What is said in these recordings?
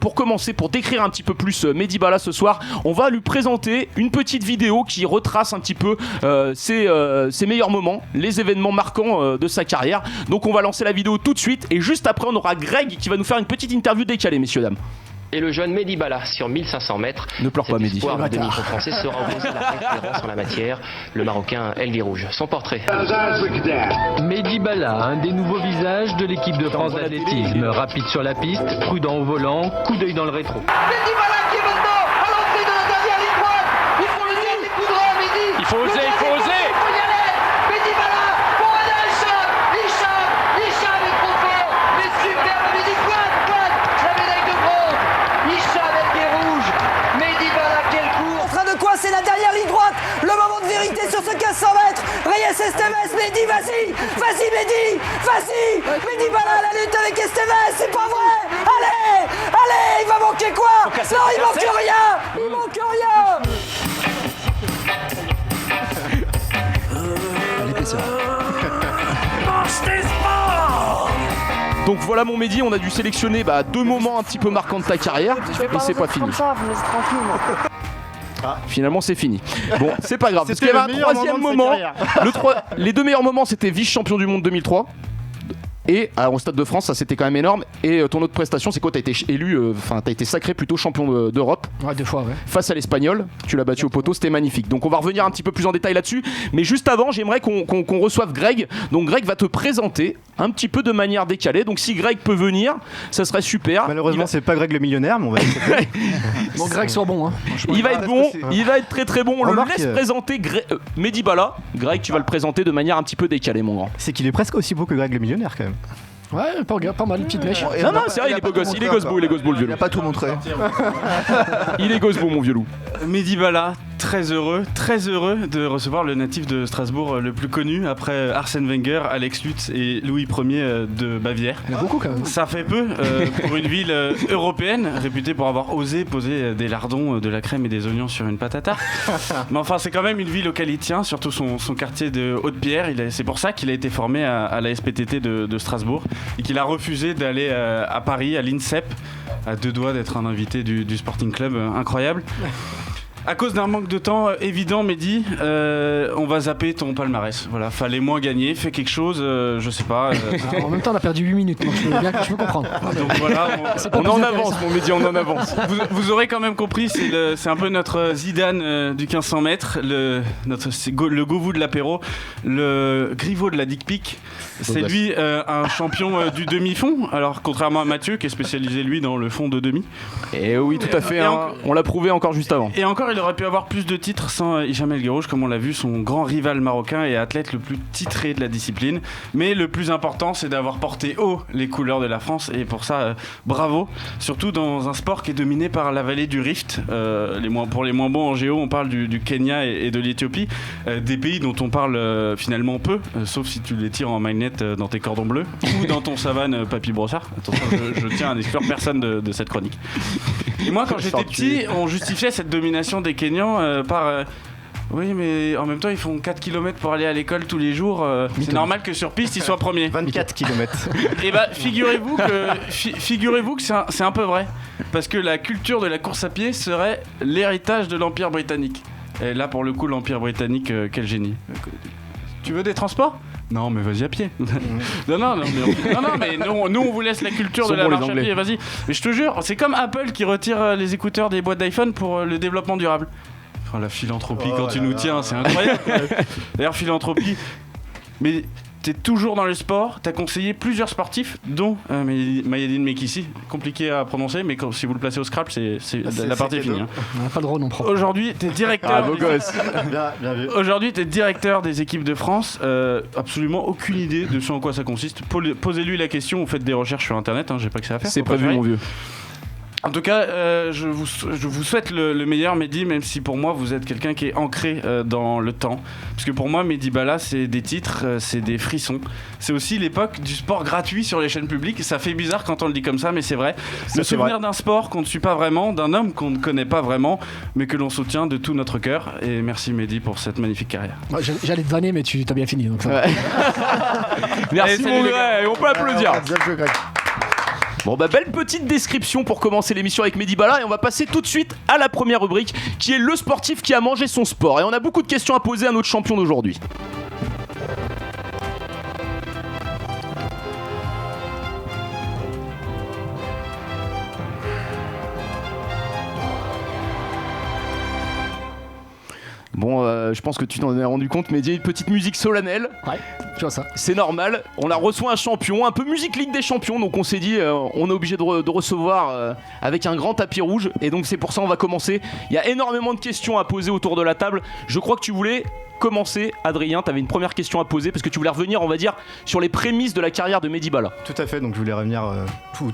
Pour commencer, pour décrire un petit peu plus Mehdi Bala ce soir, on va lui présenter une petite vidéo qui retrace un petit peu ses meilleurs moments, les événements marquants de sa carrière. Donc on va lancer la vidéo tout de suite et juste après on aura Greg qui va nous faire une petite interview décalée, messieurs dames. Et le jeune Mehdi Bala sur 1500 mètres. Ne pleure pas, Mehdi. Le demi-fond français sera opposé à la référence en la matière, le Marocain Elvi Rouge. Son portrait. Mehdi Bala, un des nouveaux visages de l'équipe de France d'athlétisme. Rapide sur la piste, prudent au volant, coup d'œil dans le rétro. Mehdi Bala qui est maintenant à l'entrée de la dernière ligne droite. Il faut le dire, il coudra, Mehdi. Il faut oser, il faut oser. Il faut y aller. Mehdi Bala, pour aller à Hicham est trop fort. Mais superbe, Mehdi, pointe, la médaille de bronze. Hicham Elvi Rouge. Mehdi Bala, quel cours. En train de coincer la dernière ligne droite. Le moment de vérité sur ce 1500 mètres. Reyes Esteves, Mehdi, vas-y Mehdi, vas-y. Mehdi Bala à la lutte avec Esteves, c'est pas vrai. Allez, il va manquer quoi? Non, il manque rien. Donc voilà mon Mehdi, on a dû sélectionner deux moments un petit peu marquants de ta carrière et c'est pas fini. Finalement c'est fini. Bon, c'est pas grave. Parce qu'il y avait un troisième moment. Les deux meilleurs moments c'était vice-champion du monde 2003. Et au Stade de France, ça c'était quand même énorme. Et ton autre prestation, c'est quoi? T'as été élu, t'as été sacré plutôt champion d'Europe. Ouais, 2 fois, ouais. Face à l'Espagnol, tu l'as battu au poteau, c'était magnifique. Donc on va revenir un petit peu plus en détail là-dessus. Mais juste avant, j'aimerais qu'on reçoive Greg. Donc Greg va te présenter un petit peu de manière décalée. Donc si Greg peut venir, ça serait super. Malheureusement, c'est pas Greg le millionnaire, mais on va essayer. Bon, Greg soit bon, hein. Il va être bon, il va être très très bon. On le laisse présenter Mehdi Bala. Greg, tu vas le présenter de manière un petit peu décalée, mon grand. C'est qu'il est presque aussi beau que Greg le millionnaire, quand même. Ouais, pas mal, une petite mèche. Non, c'est vrai, il est beau gosse, il est gosse beau, le vieux loup. Il a pas tout montré. Il est gosse beau, mon vieux loup. Mehdi Bala, très heureux de recevoir le natif de Strasbourg le plus connu après Arsène Wenger, Alex Lutz et Louis Ier de Bavière. Il y en a beaucoup quand même. Ça fait peu pour une ville européenne réputée pour avoir osé poser des lardons, de la crème et des oignons sur une patata. Mais enfin, c'est quand même une ville auquel il tient, surtout son quartier de Haute-Pierre. C'est pour ça qu'il a été formé à la SPTT de Strasbourg et qu'il a refusé d'aller à Paris, à l'INSEP, à 2 doigts d'être un invité du Sporting Club incroyable. À cause d'un manque de temps évident, Mehdi, on va zapper ton palmarès. Voilà, fallait moins gagner, fais quelque chose, je sais pas. En même temps, on a perdu 8 minutes, donc je peux comprendre. Donc voilà, on en avance, mon Mehdi, on en avance. Vous aurez quand même compris, c'est un peu notre Zidane du 1500 mètres, le Govou de l'apéro, le Griveau de la dick pic. C'est lui un champion du demi-fond, alors contrairement à Mathieu qui est spécialisé lui dans le fond de demi. Et oui, tout à fait, on l'a prouvé encore juste avant. Et encore, il aurait pu avoir plus de titres sans Hicham El Guerrouj, comme on l'a vu, son grand rival marocain et athlète le plus titré de la discipline. Mais le plus important, c'est d'avoir porté haut les couleurs de la France, et pour ça, bravo. Surtout dans un sport qui est dominé par la vallée du Rift. Pour les moins bons en géo, on parle du Kenya et de l'Éthiopie, des pays dont on parle finalement peu, sauf si tu les tires en mainnet dans tes cordons bleus ou dans ton savane papy brossard. Attention, je tiens à n'exclure personne de cette chronique. Et moi, quand j'étais petit, on justifiait cette domination des Kenyans par oui, mais en même temps ils font 4 km pour aller à l'école tous les jours, c'est normal que sur piste ils soient premiers. 24 km. Et figurez-vous que c'est un peu vrai, parce que la culture de la course à pied serait l'héritage de l'Empire britannique. Et là pour le coup l'Empire britannique, quel génie. Tu veux des transports ? Non, mais vas-y à pied. non, mais nous on vous laisse la culture de la marche à pied, vas-y. Mais je te jure, c'est comme Apple qui retire les écouteurs des boîtes d'iPhone pour le développement durable. Oh, la philanthropie quand tu nous tiens, c'est incroyable. D'ailleurs, philanthropie, mais t'es toujours dans le sport, t'as conseillé plusieurs sportifs, dont Mayedine Mekissi, compliqué à prononcer, mais si vous le placez au Scrabble, la partie est finie. Hein. On n'a pas le droit non plus. Aujourd'hui, t'es directeur. Bien vu. Aujourd'hui, t'es directeur des équipes de France. Absolument aucune idée de ce en quoi ça consiste. Posez-lui la question, vous faites des recherches sur internet, hein, j'ai pas que ça à faire. C'est prévu, mon vieux. En tout cas, je vous souhaite le meilleur, Mehdi, même si pour moi vous êtes quelqu'un qui est ancré dans le temps. Parce que pour moi, Mehdi Bala, c'est des titres, c'est des frissons. C'est aussi l'époque du sport gratuit sur les chaînes publiques. Ça fait bizarre quand on le dit comme ça, mais c'est vrai. Le souvenir d'un sport qu'on ne suit pas vraiment, d'un homme qu'on ne connaît pas vraiment, mais que l'on soutient de tout notre cœur. Et merci Mehdi pour cette magnifique carrière. Ouais, j'allais te vanner, mais tu t'as bien fini. Donc ça va. Merci mon gars, on peut applaudir. Bon bah belle petite description pour commencer l'émission avec Mehdi Bala et on va passer tout de suite à la première rubrique qui est le sportif qui a mangé son sport. Et on a beaucoup de questions à poser à notre champion d'aujourd'hui. Bon, je pense que tu t'en es rendu compte, Mehdi, une petite musique solennelle. Ouais, tu vois ça. C'est normal, on a reçu un champion, un peu musique Ligue des Champions, donc on s'est dit on est obligé de recevoir avec un grand tapis rouge, et donc c'est pour ça on va commencer. Il y a énormément de questions à poser autour de la table. Je crois que tu voulais commencer, Adrien, tu avais une première question à poser parce que tu voulais revenir, on va dire, sur les prémices de la carrière de Mehdi Bala. Tout à fait, donc je voulais revenir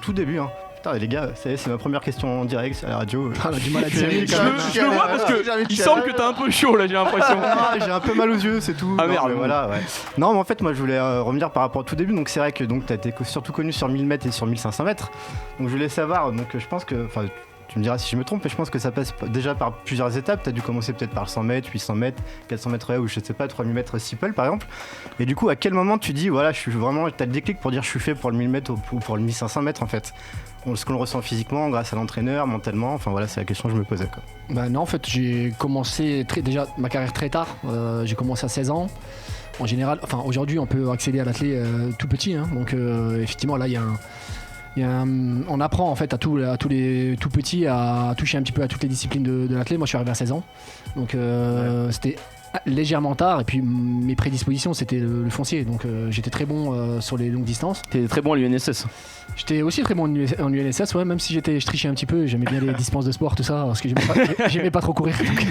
tout début. Hein. Putain, les gars, c'est ma première question en direct à la radio. Ah, on a du mal à dire. Je le vois parce que il semble que t'as un peu chaud là, j'ai l'impression. J'ai un peu mal aux yeux, c'est tout. Ah non, merde. Voilà, ouais. Non, mais en fait, moi je voulais revenir par rapport au tout début. Donc c'est vrai que t'as été surtout connu sur 1000 mètres et sur 1500 mètres. Donc je voulais savoir, donc je pense que. Tu me diras si je me trompe, mais je pense que ça passe déjà par plusieurs étapes. Tu as dû commencer peut-être par le 100 mètres, 800 mètres, 400 mètres ou je sais pas, 3000 mètres steeple par exemple. Et du coup, à quel moment tu dis, voilà, je suis vraiment, t'as le déclic pour dire je suis fait pour le 1000 mètres ou pour le 1500 mètres en fait? Est-ce qu'on le ressent physiquement, grâce à l'entraîneur, mentalement? Enfin voilà, c'est la question que je me posais, quoi. Bah non, en fait, j'ai commencé déjà ma carrière très tard. J'ai commencé à 16 ans. En général, enfin aujourd'hui, on peut accéder à l'athlé tout petit. Hein, donc effectivement, là, on apprend en fait à tous les tout petits à toucher un petit peu à toutes les disciplines de l'athlé. Moi je suis arrivé à 16 ans, donc c'était légèrement tard, et puis mes prédispositions c'était le foncier, donc j'étais très bon sur les longues distances. T'es très bon à l'UNSS. J'étais aussi très bon en UNSS, ouais, même si je trichais un petit peu, j'aimais bien les dispenses de sport, tout ça, parce que j'aimais pas trop courir. Donc,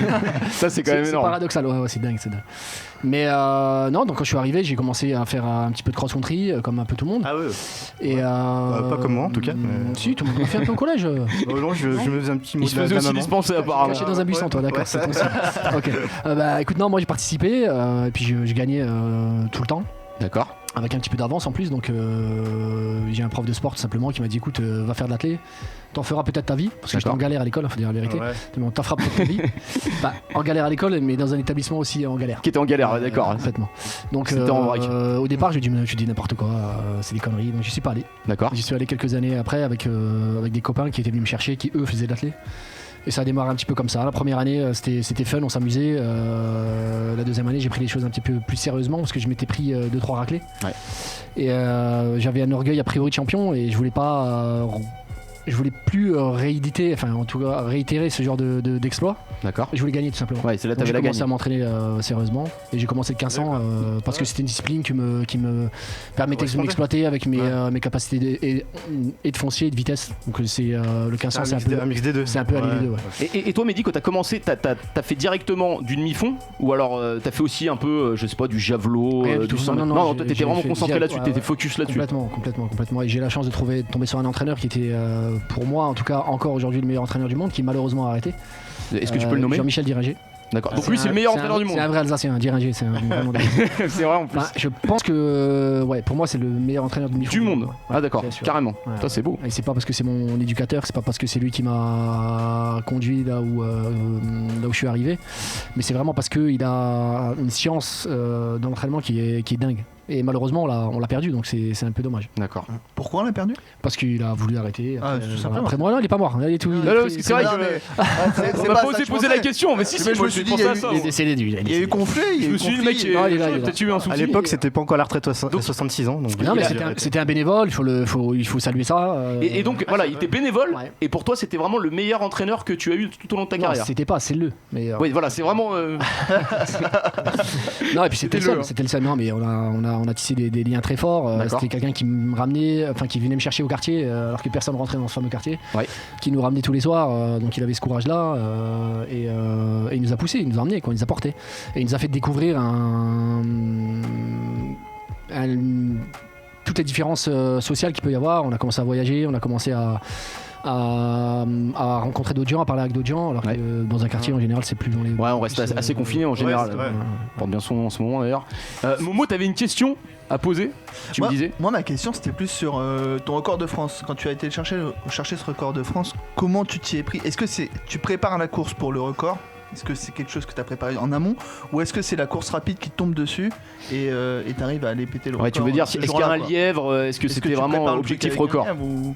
ça c'est quand même énorme. C'est paradoxal, ouais, c'est dingue. Mais non, donc quand je suis arrivé, j'ai commencé à faire un petit peu de cross-country, comme un peu tout le monde. Ah ouais. Et pas comme moi en tout cas. Si, tout le monde l'a fait un peu au collège. Non, je me faisais un petit mot Il se faisait aussi dispenser apparemment. Caché dans un buisson, toi, d'accord. Ouais, c'est ton style. Ok. Bah écoute, non, moi j'ai participé, et puis je gagnais tout le temps. D'accord. Avec un petit peu d'avance en plus, donc j'ai un prof de sport tout simplement qui m'a dit écoute, va faire de l'athlé, t'en feras peut-être ta vie, parce que j'étais en galère à l'école, il faut dire la vérité. Ouais. T'en feras peut-être ta vie. Bah, en galère à l'école, mais dans un établissement aussi en galère. Qui était en galère, ouais, d'accord. Complètement. Donc c'était en vrac. Au départ, je dis n'importe quoi, c'est des conneries, donc j'y suis pas allé. D'accord. J'y suis allé quelques années après avec des copains qui étaient venus me chercher, qui eux faisaient de l'athlé. Et ça a démarré un petit peu comme ça. La première année, c'était fun, on s'amusait. La deuxième année, j'ai pris les choses un petit peu plus sérieusement parce que je m'étais pris 2-3 raclés. Ouais. Et j'avais un orgueil a priori de champion et je voulais plus rééditer, enfin en tout cas réitérer ce genre d'exploit. D'accord. Je voulais gagner tout simplement. Ouais, c'est là que j'ai commencé à gagné. m'entraîner sérieusement et j'ai commencé le 1500 parce que c'était une discipline qui me permettait de m'exploiter avec mes capacités et de foncier et de vitesse. Donc c'est le 1500, c'est un mix des deux. C'est un peu allié les deux. Ouais. Et toi, Mehdi, quand t'as commencé, t'as fait directement du demi-fond ou alors t'as fait aussi un peu, je sais pas, du javelot, du 100 mètres? Non, toi t'étais vraiment concentré là-dessus, t'étais focus là-dessus. Complètement. Et j'ai la chance de tomber sur un entraîneur qui était pour moi en tout cas encore aujourd'hui le meilleur entraîneur du monde, qui malheureusement a arrêté. Est-ce que tu peux le nommer? Jean-Michel Diringer. D'accord. Donc lui c'est le meilleur entraîneur du monde. C'est un vrai Alsacien, Diringer, c'est un vraiment c'est vrai en plus. Bah, je pense que pour moi c'est le meilleur entraîneur du monde. Ouais. Ah d'accord, carrément. Ouais. Ça c'est beau. Et c'est pas parce que c'est mon éducateur, c'est pas parce que c'est lui qui m'a conduit là où je suis arrivé, mais c'est vraiment parce qu'il a une science d'entraînement qui est dingue. Et malheureusement on l'a perdu, donc c'est un peu dommage. D'accord. Pourquoi on l'a perdu? Parce qu'il a voulu arrêter. Après moi non, il est pas mort. Il est tout. C'est vrai que on m'a posé la question, mais si je me suis dit il est décédé. Il y a eu conflit. Je me suis dit le mec peut-être eu un souci. À l'époque c'était pas encore la retraite à 66 ans. Non mais c'était un bénévole, il faut saluer ça. Et donc voilà, il était bénévole. Et pour toi c'était vraiment le meilleur entraîneur que tu as eu tout au long de ta carrière. C'était pas, c'est le. Oui voilà, c'est vraiment. Non et puis c'était le seul. Non mais on a tissé des liens très forts. C'était quelqu'un qui me ramenait, enfin qui venait me chercher au quartier alors que personne rentrait dans ce fameux quartier, qui nous ramenait tous les soirs. Donc il avait ce courage-là et il nous a poussé, il nous a emmenés, il nous a portés et il nous a fait découvrir toutes les différences sociales qu'il peut y avoir. On a commencé à voyager, on a commencé à rencontrer d'autres gens, à parler avec d'autres gens, alors que dans un quartier en général c'est plus dans les... Ouais, on reste assez confiné en général. Porte bien son nom en ce moment d'ailleurs. Momo, t'avais une question à poser, me disais? Moi ma question c'était plus sur ton record de France. Quand tu as été chercher ce record de France, comment tu t'y es pris? Est-ce que tu prépares la course pour le record Est-ce que c'est quelque chose que tu as préparé en amont ou est-ce que c'est la course rapide qui te tombe dessus et t'arrives à aller péter le record? Ouais, tu veux dire, est-ce qu'il y a un lièvre? Est-ce que c'était vraiment objectif record?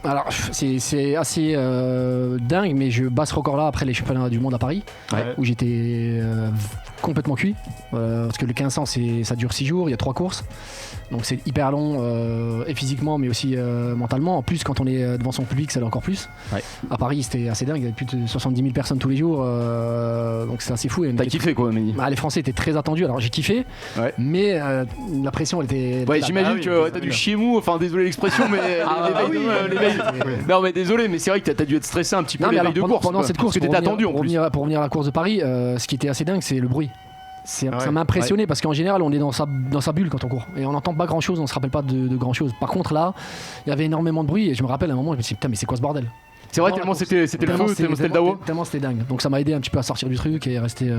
Alors, c'est assez dingue, mais je bats ce record-là après les championnats du monde à Paris, où j'étais complètement cuit. Parce que le 1500, ça dure 6 jours, il y a 3 courses. Donc c'est hyper long et physiquement, mais aussi mentalement. En plus, quand on est devant son public, ça l'est encore plus. Ouais. À Paris, c'était assez dingue, il y avait plus de 70 000 personnes tous les jours. Donc c'est assez fou. T'as kiffé quoi, Mehdi? Les Français étaient très attendus, alors j'ai kiffé, mais la pression elle était. Ouais, j'imagine que t'as dû chier mou, enfin désolé l'expression, mais non, mais désolé, mais c'est vrai que t'as dû être stressé un petit peu les veilles de course. Pendant cette course, parce que t'étais attendu en plus. Pour revenir à la course de Paris, ce qui était assez dingue, c'est le bruit. Ça m'a impressionné parce qu'en général on est dans sa bulle quand on court et on n'entend pas grand chose, on se rappelle pas de grand chose. Par contre là, il y avait énormément de bruit et je me rappelle à un moment, je me suis dit putain, mais c'est quoi ce bordel? C'est vrai, tellement c'était le feu, tellement c'était le dawa. Tellement c'était dingue. Donc ça m'a aidé un petit peu à sortir du truc et rester.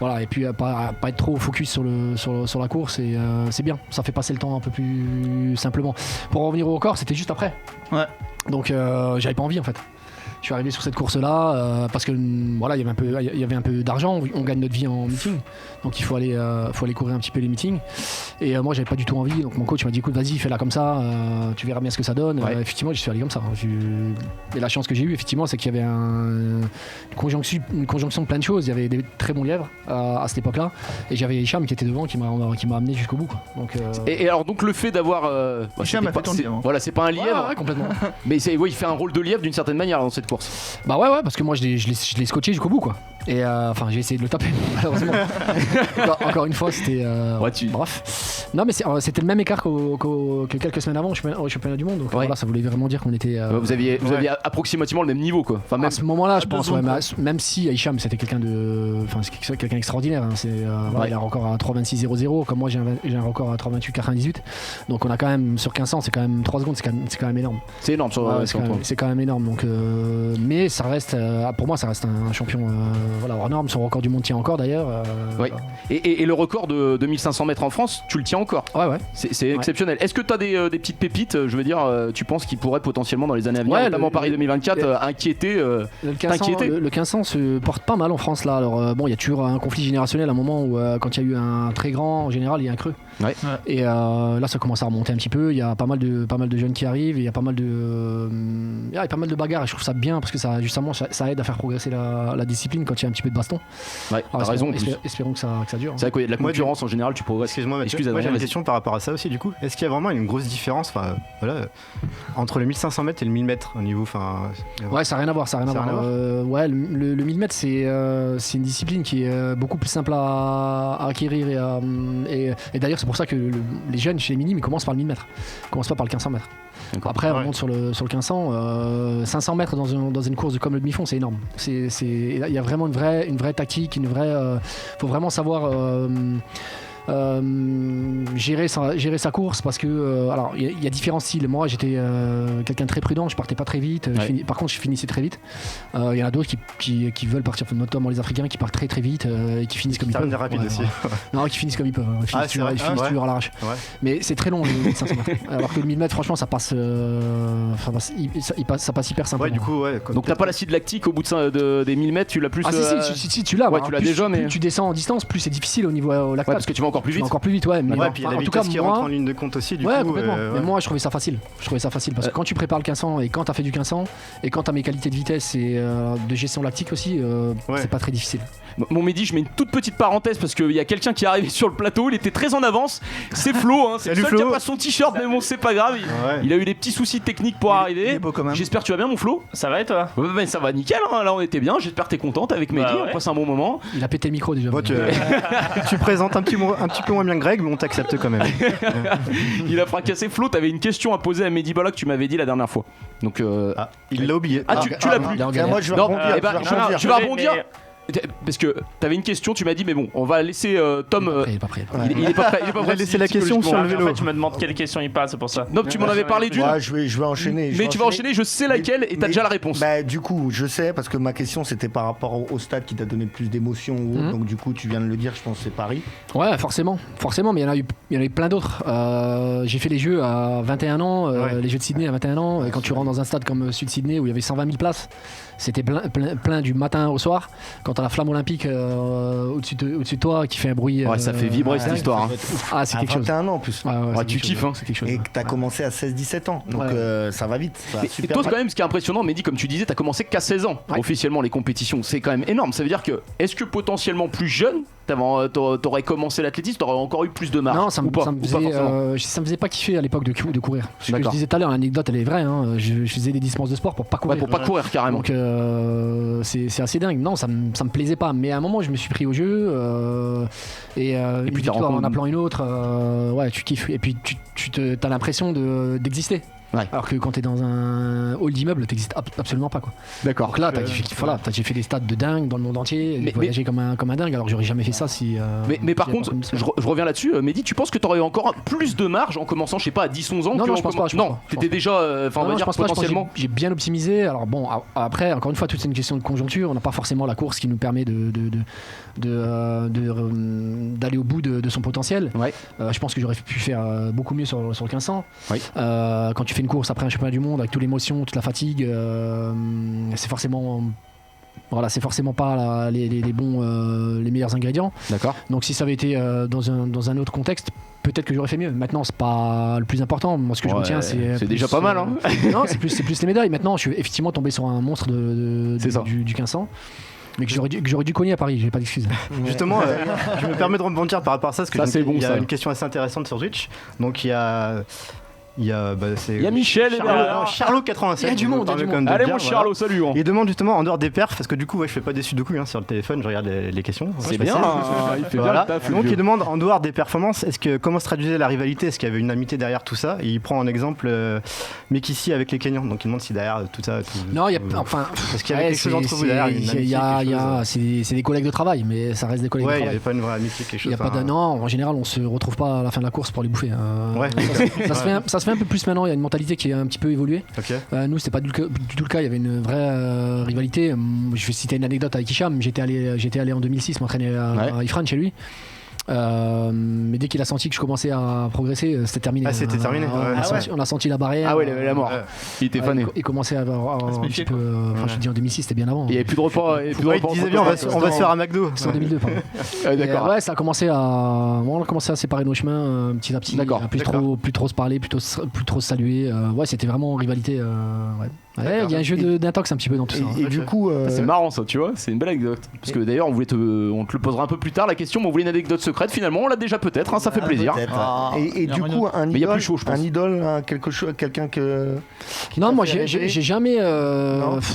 Voilà, et puis à pas être trop focus sur la course et c'est bien. Ça fait passer le temps un peu plus simplement. Pour revenir au record, c'était juste après. Ouais. Donc j'avais pas envie en fait. Je suis arrivé sur cette course-là parce que voilà, il y avait un peu d'argent, on gagne notre vie en meeting, donc il faut aller courir un petit peu les meetings. Et moi, j'avais pas du tout envie, donc mon coach m'a dit écoute, vas-y, fais-la comme ça, tu verras bien ce que ça donne. Effectivement, je suis allé comme ça. Et la chance que j'ai eue, effectivement, c'est qu'il y avait une conjonction de plein de choses. Il y avait des très bons lièvres à cette époque-là, et j'avais Hicham qui était devant, qui m'a amené jusqu'au bout, quoi. Donc, et alors donc le fait d'avoir Hicham a fait ton lièvre. Voilà, c'est pas un lièvre, complètement. Mais il fait un rôle de lièvre d'une certaine manière dans cette course. Bah ouais, parce que moi je l'ai scotché jusqu'au bout, quoi. Et enfin j'ai essayé de le taper malheureusement. encore une fois c'était bref. Non mais c'était le même écart que quelques semaines avant au championnat du monde. Donc voilà, ça voulait vraiment dire qu'on était. Vous aviez approximativement le même niveau, quoi. Enfin, même à ce moment-là, je pense. Même si Hicham c'était quelqu'un quelqu'un d'extraordinaire. Hein, il a un record à 3:26.00, comme moi j'ai un record à 3:28.98. Donc on a quand même sur 1500, c'est quand même 3 secondes, c'est quand même énorme. C'est énorme c'est quand même énorme. Donc mais ça reste pour moi ça reste un champion. Voilà, hors norme, son record du monde tient encore d'ailleurs. Et le record de 1500 mètres en France, tu le tiens encore. Ouais. C'est exceptionnel. Est-ce que tu as des petites pépites, je veux dire, tu penses qu'ils pourraient potentiellement dans les années à venir, notamment Paris 2024, inquiéter le 1500 se porte pas mal en France là. Alors bon, il y a toujours un conflit générationnel à un moment où quand il y a eu un très grand, en général, il y a un creux. Et là, ça commence à remonter un petit peu. Il y a pas mal de jeunes qui arrivent. Il y a pas mal de bagarres. Et je trouve ça bien parce que ça justement ça aide à faire progresser la discipline quand il y a un petit peu de baston. Ouais, t'as raison. Espérons que ça dure. C'est vrai qu'il y a de la concurrence en général, tu progresses. Excuse-moi, j'ai une question par rapport à ça aussi du coup. Est-ce qu'il y a vraiment une grosse différence entre le 1500 mètres et le 1000 mètres au niveau Ouais, ça n'a rien à voir. Ouais, le 1000 mètres c'est une discipline qui est beaucoup plus simple à acquérir et d'ailleurs c'est pour ça que les jeunes chez les minimes ils commencent par le 1000 mètres. Ils commencent pas par le 1500 mètres. Après on monte sur le 1500, 500 mètres dans une course comme le demi-fond, c'est énorme. Il y a vraiment une vraie tactique, faut vraiment savoir gérer sa course parce que alors il y a différents styles. Moi j'étais quelqu'un de très prudent, je partais pas très vite, par contre je finissais très vite. Il y en a d'autres qui veulent partir, notamment les Africains qui partent très très vite et qui finissent comme ils peuvent. Rapide aussi. Non, qui finissent comme ils peuvent. Ils finissent toujours à l'arrache. Mais c'est très long les 500 mètres. Alors que le 1000 mètres franchement ça passe ça passe hyper simplement. Du coup, donc t'as pas l'acide lactique au bout des 1000 mètres, tu l'as plus. Si tu l'as. Tu l'as déjà, mais plus tu descends en distance, plus c'est difficile au niveau lactate. Parce que tu vas encore plus vite. Encore plus vite, ouais. Mais puis en tout cas, qui rentre en ligne de compte aussi, du coup. Complètement. Mais moi, je trouvais ça facile. Parce que quand tu prépares le 1500 et quand t'as fait du 1500 et quand t'as mes qualités de vitesse et de gestion lactique aussi, c'est pas très difficile. Mon Mehdi, je mets une toute petite parenthèse parce qu'il y a quelqu'un qui est arrivé sur le plateau, il était très en avance. C'est Flo, c'est le seul qui a pas son t-shirt, mais bon, c'est pas grave. Il a eu des petits soucis techniques pour arriver. J'espère que tu vas bien, mon Flo. Ça va et toi? Ça va nickel, hein. Là on était bien. J'espère que t'es contente avec Mehdi, on passe un bon moment. Il a pété le micro déjà. Tu présentes un petit peu moins bien que Greg, mais on t'accepte quand même. Il a fracassé. Flo, t'avais une question à poser à Mehdi Bala que tu m'avais dit la dernière fois. Donc il l'a oublié. Tu l'as plus. Moi je vais rebondir. Tu vas rebondir. Parce que t'avais une question, tu m'as dit mais bon, on va laisser Tom. Il est pas prêt. Il est pas prêt. On va laisser la question sur le vélo. En fait, tu me demandes quelle question il passe, c'est pour ça. Non, tu m'en avais parlé d'une. Je vais enchaîner. Mais tu vas enchaîner, je sais laquelle et t'as déjà la réponse. Bah du coup, je sais parce que ma question c'était par rapport au stade qui t'a donné le plus d'émotion ou autre. Donc du coup, tu viens de le dire, je pense que c'est Paris. Ouais, forcément, mais il y en a eu plein d'autres. J'ai fait les Jeux à 21 ans, les Jeux de Sydney à 21 ans. Et quand tu rentres dans un stade comme Sud Sydney où il y avait 120 000 places, c'était plein du matin au soir. Quand t'as la flamme olympique au-dessus de toi qui fait un bruit. Ouais, ça fait vibrer cette histoire. Hein. Ah, c'est quelque chose. 21 ans en plus. Ouais, tu kiffes, hein. C'est quelque chose. Et que t'as commencé à 16-17 ans. Donc ça va vite. Ça va Et super toi, vite. quand même, ce qui est impressionnant, Mehdi, comme tu disais, t'as commencé qu'à 16 ans officiellement les compétitions. C'est quand même énorme. Ça veut dire que, est-ce que potentiellement plus jeune, t'aurais commencé l'athlétisme, t'aurais encore eu plus de marge? Non, ça me faisait pas kiffer à l'époque de courir. Ce que je disais tout à l'heure, l'anecdote elle est vraie. Hein. Je faisais des dispenses de sport pour pas courir. Ouais, pour pas courir carrément. Donc c'est assez dingue. Non, ça me plaisait pas. Mais à un moment, je me suis pris au jeu et puis victoire en appelant une autre. Ouais, tu kiffes. Et puis t'as l'impression d'exister. Ouais. Alors que quand t'es dans un hall d'immeuble, t'existes absolument pas quoi. D'accord. Donc là, j'ai fait des stades de dingue dans le monde entier, j'ai voyagé comme un dingue. Alors j'aurais jamais fait ça si. Mais par contre, je reviens là-dessus, Mehdi, tu penses que t'aurais eu encore plus de marge en commençant, je sais pas, à 10-11 ans? Non, je pense pas. Non, t'étais déjà, on va dire potentiellement. J'ai bien optimisé. Alors bon, après, encore une fois, tout c'est une question de conjoncture. On n'a pas forcément la course qui nous permet d'aller au bout de son potentiel. Ouais. Je pense que j'aurais pu faire beaucoup mieux sur le 1500. Oui. Quand tu fais une course après un championnat du monde avec toute l'émotion, toute la fatigue, c'est forcément pas les meilleurs ingrédients. D'accord. Donc si ça avait été dans un autre contexte, peut-être que j'aurais fait mieux. Maintenant, c'est pas le plus important. Moi, ce que je retiens, c'est déjà pas mal. Hein. Non, c'est plus les médailles. Maintenant, je suis effectivement tombé sur un monstre du 1500. Mais que j'aurais dû cogner à Paris, j'ai pas d'excuses. Justement, je me permets de rebondir par rapport à ça, parce que il y a une question assez intéressante sur Twitch. Donc il y a Michel Charlot 87. Il y a du monde. Allez mon Charlot, salut. Il demande justement en dehors des perfs, parce que du coup je fais pas des sudoku sur le téléphone, je regarde les questions. C'est bien, il fait bien le taf. Donc il demande en dehors des performances, comment se traduisait la rivalité? Est-ce qu'il y avait une amitié derrière tout ça? Et il prend en exemple Mekissi avec les Kenyans. Donc il demande si derrière tout ça. Non, il y a parce qu'il y avait quelque chose entre vous derrière. C'est des collègues de travail, mais ça reste des collègues de travail. Il n'y avait pas une vraie amitié, quelque chose. Non, en général on se retrouve pas à la fin de la course pour les bouffer. Ça se fait un peu plus maintenant, il y a une mentalité qui a un petit peu évolué. Nous, c'était pas du tout le cas, il y avait une vraie rivalité. Je vais citer une anecdote avec Hicham, j'étais allé en 2006 m'entraîner à Ifran chez lui. Mais dès qu'il a senti que je commençais à progresser, c'était terminé. Ah, c'était terminé. On a senti la barrière. Ah ouais, la mort. Il était fané. Il commençait à avoir un petit peu. Enfin, je dis en 2006, c'était bien avant. Il n'y avait plus de repas. Il disait bien, on va se faire à McDo. C'est en 2002, pardon. D'accord. Ouais, ça a commencé on a commencé à séparer nos chemins petit à petit. D'accord. Plus trop se parler, plus trop se saluer. Ouais, c'était vraiment en rivalité. Ouais, il y a un jeu d'intox un petit peu dans tout ça. Et du coup, c'est marrant ça, tu vois, c'est une belle anecdote. Parce que d'ailleurs, on te le posera un peu plus tard la question, mais on voulait une anecdote secrète. Finalement, on l'a déjà peut-être, ça fait plaisir. Et du coup, un mais il y a plus chaud, je pense. Un idole, quelqu'un que. Non, moi j'ai jamais.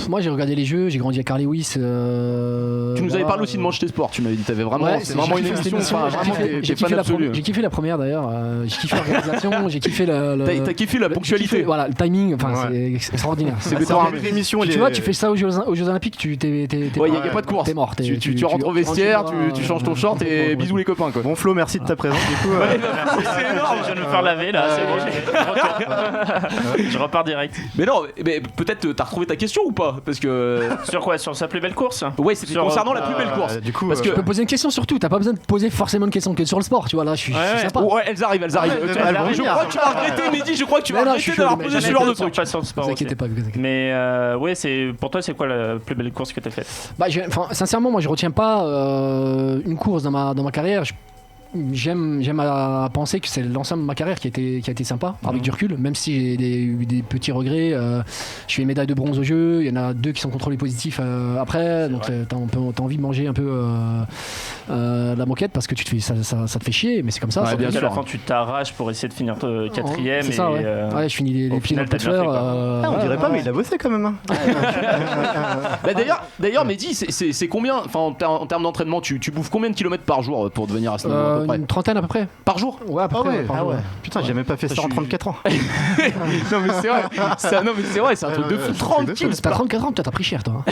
Moi j'ai regardé les jeux, j'ai grandi à Carl Lewis. Tu nous avais parlé aussi de Manchester Sport, tu m'avais dit, t'avais vraiment. C'est vraiment une émission. J'ai kiffé la première d'ailleurs. J'ai kiffé l'organisation, j'ai kiffé T'as kiffé la ponctualité. Voilà, le timing, enfin c'est extraordinaire. C'est l'émission. Tu vois, tu fais ça aux Jeux Olympiques, il n'y a pas de course. T'es mort. Tu rentres au vestiaire, tu changes ton short et bisous les copains. Bon Flo, merci de ta présence. Du coup, c'est énorme. Je viens de me faire laver là, c'est bon. Je repars direct. Mais non, peut-être t'as retrouvé ta question ou pas? Parce que sur quoi? Sur sa plus belle course? Ouais, c'était concernant la plus belle course. Du coup, parce que tu peux poser une question sur tout. T'as pas besoin de poser forcément une question que sur le sport. Tu vois là, je suis sympa. Ouais, elles arrivent. Je crois que tu vas regretter, Mehdi. Je crois que tu vas regretter d'avoir posé ce genre de truc. Ne vous inquiétez pas. Mais ouais, pour toi, c'est quoi la plus belle course que t'as faite? Sincèrement, moi, je retiens pas une course dans ma carrière. J'aime à penser que c'est l'ensemble de ma carrière qui a été sympa, avec du recul, même si j'ai eu des petits regrets. Je fais une médaille de bronze au jeu, il y en a 2 qui sont contrôlés positifs après, donc t'as envie de manger un peu la moquette parce que ça te fait chier, mais c'est comme ça. Bien sûr. À la fin, tu t'arraches pour essayer de finir 4ème. C'est ça, ouais. Je finis les pieds dans le pot de fleurs. On dirait pas, mais il a bossé quand même. D'ailleurs, Mehdi, c'est combien, en termes d'entraînement, tu bouffes combien de kilomètres par jour pour devenir à ce niveau? Une trentaine à peu près. Par jour? Ouais, à peu près. Putain, j'ai même pas fait ça en 34 ans. Non, mais c'est vrai, c'est un truc de fou. 30 kills. T'as 34 ans, peut-être t'as pris cher, toi.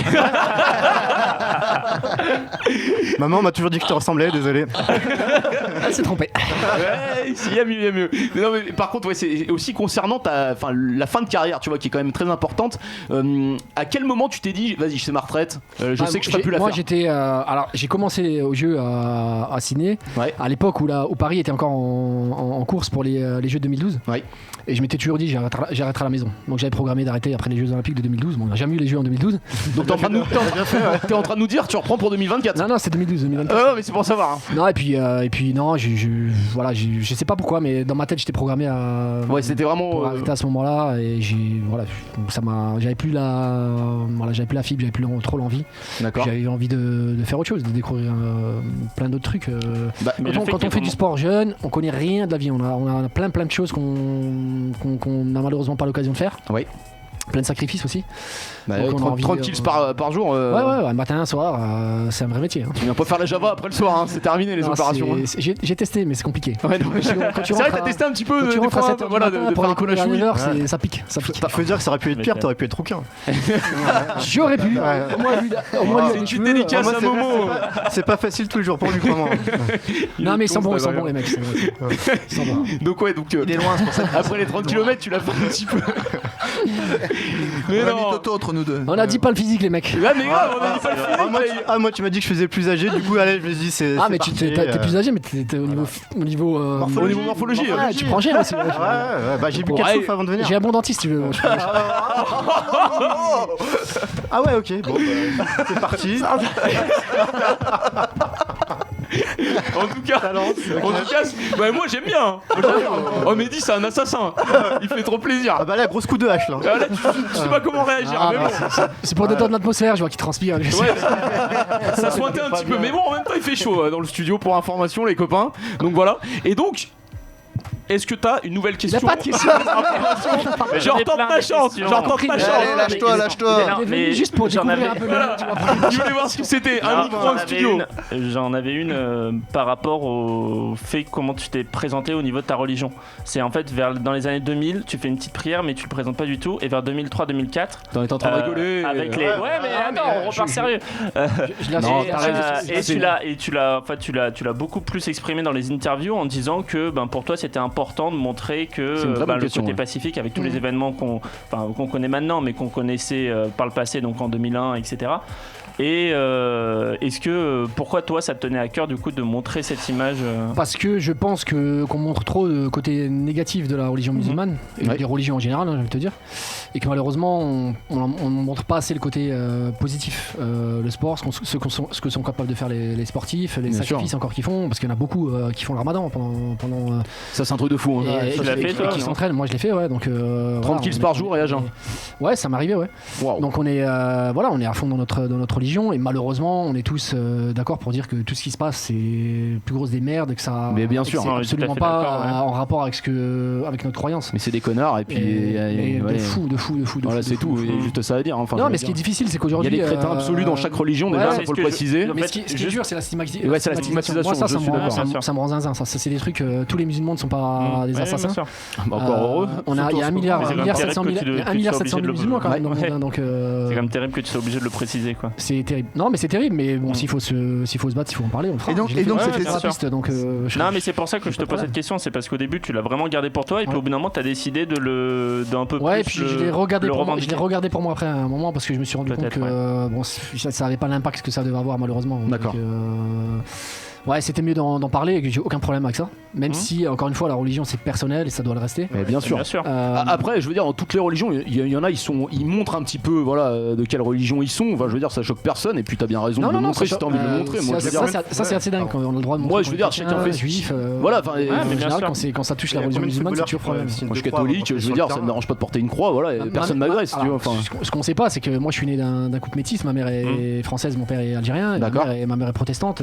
Maman m'a toujours dit que je te ressemblais, désolé. Elle s'est trompée. Ouais, il y a mieux. Mais non, mais par contre, ouais, c'est aussi concernant la fin de carrière, tu vois, qui est quand même très importante. À quel moment tu t'es dit, vas-y, c'est ma retraite, je sais que je ferai plus la faire? Moi, j'ai commencé au jeu à Sydney. Ouais. l'époque où Paris était encore en course pour les Jeux de 2012. Oui. Et je m'étais toujours dit j'arrêterai à la maison. Donc j'avais programmé d'arrêter après les Jeux Olympiques de 2012. Bon, on n'a jamais eu les Jeux en 2012. Donc t'es en train de nous dire tu reprends pour 2024. Non, c'est 2012. Mais c'est pour savoir. Non, et puis non, je sais pas pourquoi, mais dans ma tête j'étais programmé à. Ouais, c'était vraiment. Pour arrêter à ce moment-là, et j'avais plus la fibre, j'avais plus trop l'envie. D'accord. J'avais envie de faire autre chose, de découvrir plein d'autres trucs. Quand on fait du sport jeune, on connaît rien de la vie. On a plein de choses qu'on n'a malheureusement pas l'occasion de faire. Oui. Plein de sacrifices aussi. 30 kills par jour. Ouais, matin, soir, c'est un vrai métier. Tu viens pas faire la Java après le soir, c'est terminé les opérations. J'ai testé, mais c'est compliqué. C'est vrai que t'as testé un petit peu des fois, de pour faire les un peu la chouille. Ça pique. Il faut dire que ça aurait pu être pire, t'aurais pu être rouquin. J'aurais pu. C'est une petite dédicace à Momo. C'est pas facile tous les jours pour lui, vraiment. Non, mais ils sont bons les mecs. Donc il est loin, c'est pour ça. Après les 30 km, tu l'as fait un petit peu. Mais non. Toto entre nous deux. On a dit pas le physique, les mecs. Ouais, mais grave, on a dit pas le physique. Moi, tu m'as dit que je faisais plus âgé, du coup, allez, je me dis, c'est. Ah, mais t'es plus âgé, mais t'es au niveau morphologie. Tu prends cher aussi. Ouais, bah j'ai bu 4 souffles avant de venir. J'ai un bon dentiste, si tu veux. Ah ouais, ok, bon, c'est parti. En tout cas, moi j'aime bien. Oh, Mehdi, c'est un assassin. Il fait trop plaisir. Ah bah là, grosse coup de hache là. Là, tu sais pas comment réagir. Mais bon. C'est pour détendre l'atmosphère, je vois qu'il transpire. Ça sointait un petit peu, mais bon, en même temps, il fait chaud dans le studio pour information, les copains. Donc voilà. Et donc. Est-ce que t'as une nouvelle question? Il n'y a pas de question. J'en retente ma chance. Allez, lâche-toi. Mais juste pour découvrir un peu. Je voulais voir ce que c'était. Un micro en studio. J'en avais une par rapport au fait comment tu t'es présenté au niveau de ta religion. C'est en fait dans les années 2000, tu fais une petite prière, mais tu le présentes pas du tout. Et vers 2003-2004. T'en es en train de rigoler. Avec les. Ouais, mais attends, on repart sérieux. Et tu l'as beaucoup plus exprimé dans les interviews en disant que pour toi c'était important de montrer que le côté pacifique avec tous les événements qu'on connaît maintenant mais qu'on connaissait par le passé, donc en 2001, etc. Et pourquoi toi ça te tenait à cœur du coup de montrer cette image Parce que je pense qu'on montre trop le côté négatif de la religion musulmane et des religions en général, j'ai envie de te dire, et que malheureusement on montre pas assez le côté positif, le sport, ce que sont capables de faire les sportifs, les sacrifices encore qu'ils font, parce qu'il y en a beaucoup qui font le ramadan pendant ça c'est un truc de fou. Tu l'as fait toi? Qui s'entraînent, moi je l'ai fait, ouais. Donc 30 kills par jour et à jeun. Ouais, ça m'arrivait, ouais. Wow. Donc on est à fond dans notre religion, et malheureusement on est tous d'accord pour dire que tout ce qui se passe c'est plus grosse des merdes, que ça. Mais bien sûr, c'est absolument pas en rapport avec notre croyance. Mais c'est des connards et puis de fou. Voilà, c'est tout. Il y a juste ça à dire. Non, mais ce qui est difficile, c'est qu'aujourd'hui il y a des crétins absolus dans chaque religion. Déjà, il faut le préciser. Mais ce qui est dur, c'est la stigmatisation. Ouais, c'est la stigmatisation. Moi, ça me rend zinzin. Ça, c'est des trucs. Tous les musulmans ne sont pas des assassins. Encore heureux. Il y a 1 milliard 700 000 musulmans quand même dans le monde. C'est quand même terrible que tu sois obligé de le préciser, quoi. C'est terrible. Non, mais c'est terrible. Mais bon, s'il faut se battre, s'il faut en parler, on le fera. Et donc c'était non, mais c'est pour ça que je te pose cette question. C'est parce qu'au début, tu l'as vraiment gardé pour toi, et puis au bout d'un moment, t'as décidé d'un peu plus. Ouais, et puis je l'ai regardé pour moi après un moment, parce que je me suis rendu compte que ça avait pas l'impact que ça devait avoir, malheureusement. D'accord. Ouais, c'était mieux d'en parler, et que j'ai aucun problème avec ça. Même si, encore une fois, la religion c'est personnel et ça doit le rester. Mais bien sûr. Après, je veux dire, dans toutes les religions, il y en a, ils montrent un petit peu, de quelle religion ils sont. Enfin, je veux dire, ça choque personne. Et puis, t'as bien raison de le montrer si t'as envie de le montrer. Moi, ça, c'est assez dingue quand on a le droit de montrer. Moi, je veux dire, chacun fait juif. Voilà, en général, quand ça touche la religion musulmane, c'est toujours problème. Moi, je suis catholique. Je veux dire, ça me dérange pas de porter une croix. Voilà, personne m'agresse. Ce qu'on sait pas, c'est que moi, je suis né d'un couple métis. Ma mère est française, mon père est algérien. Ma mère est protestante.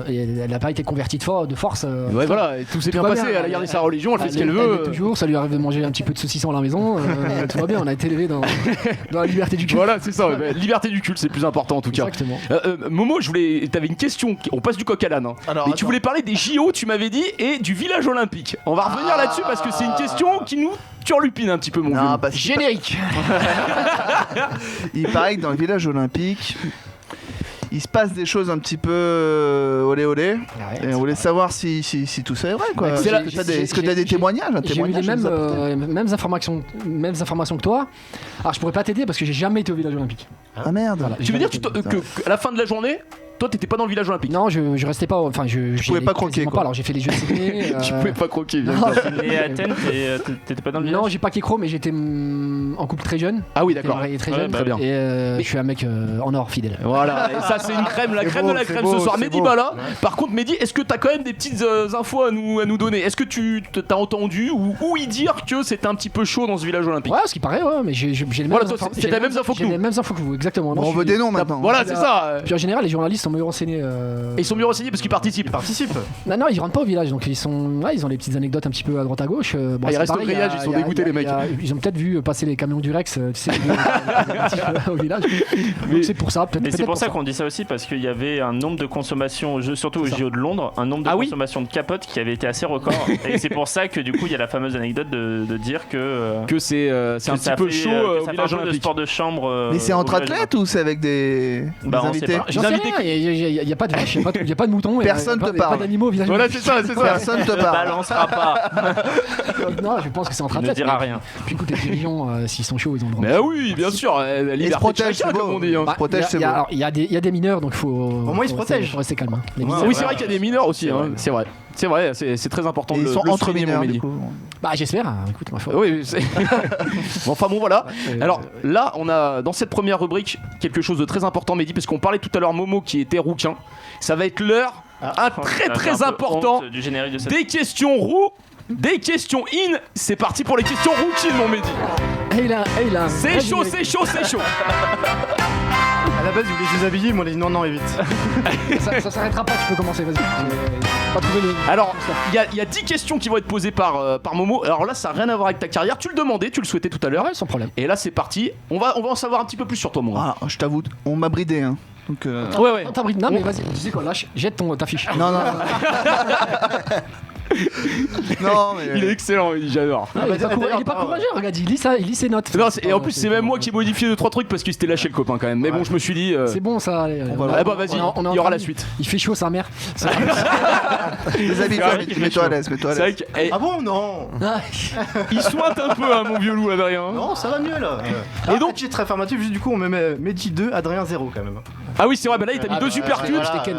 Elle n'a pas été convertie de force. Ouais, voilà, tout s'est bien passé. Elle a gardé sa religion, elle fait ce qu'elle veut. Toujours, ça lui arrive de manger un petit peu de saucisson à la maison. Tout va bien, on a été élevé dans la liberté du culte. Voilà, c'est ça. Liberté du culte, c'est le plus important en tout cas. Exactement. Momo, t'avais une question. On passe du coq à l'âne. Mais tu voulais parler des JO, tu m'avais dit, et du village olympique. On va revenir là-dessus parce que c'est une question qui nous turlupine un petit peu, mon vieux. Générique. Il paraît que dans le village olympique, il se passe des choses un petit peu olé olé. Ouais, et on voulait savoir si tout ça est vrai, quoi. Est-ce que tu as des témoignages? J'ai eu les mêmes informations que toi. Alors je pourrais pas t'aider parce que j'ai jamais été au village olympique. Ah merde. Voilà, tu veux dire qu'à la fin de la journée, toi t'étais pas dans le village olympique. Non, je restais pas. Enfin, je pouvais pas croquer, quoi. Pas, alors j'ai fait les Jeux de Sydney. Tu pouvais pas croquer. Bien Et à Athènes, t'étais pas dans le village? Non, j'ai pas kécro, mais j'étais en couple très jeune. Ah oui, d'accord. Très jeune. Très bien. Et je suis un mec en or fidèle. Voilà, et ça c'est une crème, la crème de la crème ce soir. Mehdi Bala. Par contre, Mehdi, est-ce que t'as quand même des petites infos à nous donner? Est-ce que tu t'as entendu ou y dire que c'était un petit peu chaud dans ce village olympique? Ouais, ce qui paraît, ouais, mais j'ai les mêmes infos. C'est les mêmes infos que nous. J'ai les mêmes infos que vous, exactement. Bon, on veut des noms maintenant. Voilà, c'est ça. Puis en général, les journalistes sont mieux renseignés. Et ils sont mieux renseignés parce qu'ils participent. Non, ils rentrent pas au village, donc ils ont les petites anecdotes un petit peu à droite à gauche. Bon, ils restent au grillage, ils sont dégoûtés les mecs. Ils ont peut-être vu passer les camions du Rex, tu sais, au village. Donc c'est pour ça. Mais c'est pour ça qu'on dit ça aussi, parce qu'il y avait un nombre de consommations, surtout au JO de Londres, un nombre de consommations de capotes qui avait été assez record. Et c'est pour ça que du coup il y a la fameuse anecdote de dire que c'est un petit peu chaud au village olympique. De sport de chambre. Mais c'est entre athlètes ou c'est avec des invités? J'en sais rien, il n'y a pas de vaches, il n'y a pas de moutons. Personne te parle. Il n'y a pas d'animaux au village. Voilà, c'est ça. Personne te parle. Balancera pas. Non, je pense que c'est entre athlètes. Ne dira rien. Puis écoute, les dirigeants, s'ils sont chauds, ils ont le droit. Mais oui, bien sûr. Ils se protègent, c'est beau. Il y a des mineurs, donc il faut. Au moins ils se protègent. Faut rester calme. Oui, c'est vrai qu'il y a des mineurs aussi. C'est vrai. C'est vrai, c'est très important. Ils sont entre mineurs, du coup. Bah j'espère. Écoute, ma foi. Oui. Enfin bon, voilà. Alors là, on a dans cette première rubrique quelque chose de très important, Mehdi, parce qu'on parlait tout à l'heure Momo qui était rouquin. Ça va être l'heure très important du générique de cette... des questions roux. Des questions in, c'est parti pour les questions rookies, mon Mehdi. C'est chaud. À la base, ils voulaient se déshabiller, ils m'ont dit non, évite. Ça s'arrêtera pas, tu peux commencer, vas-y. Pas trouver le... Alors, il y a 10 questions qui vont être posées par Momo. Alors là, ça n'a rien à voir avec ta carrière. Tu le demandais, tu le souhaitais tout à l'heure. Ouais, sans problème. Et là, c'est parti. On va en savoir un petit peu plus sur toi, Momo. Ah, je t'avoue, on m'a bridé, hein. Donc Ouais. Non, mais vas-y, tu sais quoi, lâche, jette ta fiche. Non. Non, mais... Il est excellent, j'adore. Il est pas courageux, regarde, il lit ses notes. Non, et en plus, c'est même moi qui ai modifié 2-3 trucs parce qu'il s'était lâché le copain quand même. Mais bon, je me suis dit. C'est bon ça. Vas-y, il y aura la suite. Il fait chaud sa mère. Les amis, mets-toi à l'aise. Ah bon, non. Il sointe un peu, hein, mon vieux loup, Adrien. Non, ça va mieux là. Et donc, titre informatif, juste du coup, on me met Mehdi 2, Adrien 0 quand même. Ah oui, c'est vrai, là il t'a mis 2 supercuts.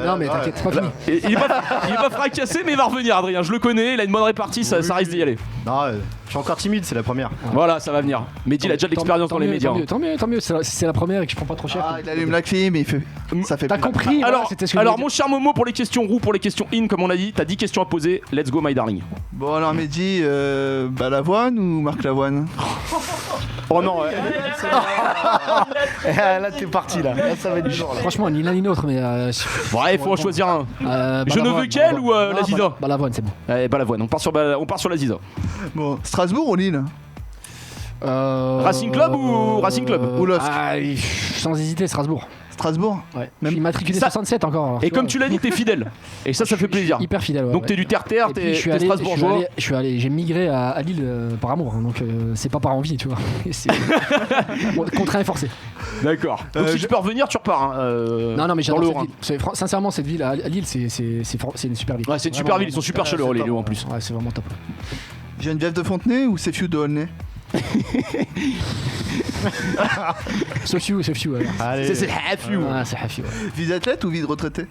Non, mais t'inquiète, c'est pas fini. Il est pas fracassé, mais il va revenir, Adrien. Je le connais, il a une bonne répartie, ça risque d'y aller. Non, je suis encore timide, c'est la première. Voilà, ça va venir. Mehdi, il a déjà de l'expérience dans les médias. Tant mieux, c'est la première et que je prends pas trop cher. Ah, il allume la clim, mais ça fait. T'as compris? Alors, mon cher Momo, pour les questions roux, pour les questions in, comme on a dit, t'as 10 questions à poser. Let's go, my darling. Bon, alors, Mehdi, Balavoine ou Marc Lavoine? Oh non, Là, t'es parti là. Ça va être du genre là. Franchement, ni l'un ni l'autre, mais. Ouais, il faut en choisir un. Je ne veux qu'elle ou la Ziza? Balavoine, c'est bon. Balavoine, on part sur la Ziza. Bon, Strasbourg ou Lille? Racing Club ou Racing Club? Ou Lost? Sans hésiter, Strasbourg. Ouais. Je suis immatriculé 67 encore. Alors, et comme tu l'as dit, t'es fidèle. Et ça fait plaisir. Hyper fidèle. Donc t'es du terre-terre, t'es strasbourgeois. J'ai migré à Lille par amour, hein, donc c'est pas par envie, tu vois. C'est contraint et forcé. D'accord. Donc si tu peux revenir, tu repars. Non, mais j'adore cette ville. Sincèrement, cette ville à Lille, c'est une super ville. Ouais, c'est une super ville. Ils sont super chaleureux les Léo en plus. Ouais, c'est vraiment top. Geneviève de Fontenay ou Sefiu de Aulnay? Sefiu. C'est Hafiu. C'est Hafiu. Vie d'athlète ou vie de retraité?